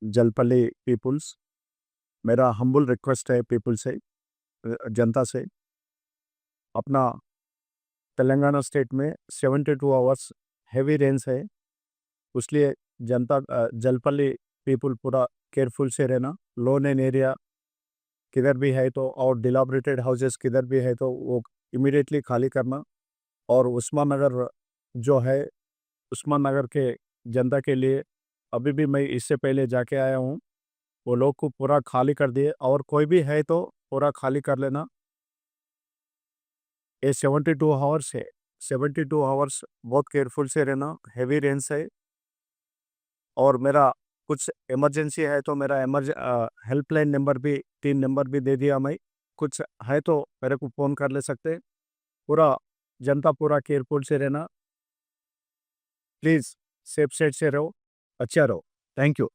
Jalpally people's, मेरा humble request है people से, जनता से, अपना तेलंगाना स्टेट में 72 आवर्स हैवी रेंस है, इसलिए जनता जलपल्ली पीपल पूरा केयरफुल से रहना। लोन एंड एरिया किधर भी है तो और डिलाबरेटेड हाउसेस किधर भी है तो वो इमीडिएटली खाली करना। और उस्मान नगर जो है, उस्मान नगर के जनता के लिए अभी भी मैं इससे पहले जाके आया हूँ, वो लोग को पूरा खाली कर दिए, और कोई भी है तो पूरा खाली कर लेना। ये 72 आवर्स है, 72 आवर्स बहुत केयरफुल से रहना, हैवी रेंस है। और मेरा कुछ इमरजेंसी है तो मेरा हेल्पलाइन नंबर भी 3 नंबर भी दे दिया मैं, कुछ है तो मेरे को फ़ोन कर ले सकते। पूरा जनता पूरा केयरफुल से रहना, प्लीज़ सेफ साइड से रहो, अच्छा रहो। Thank you.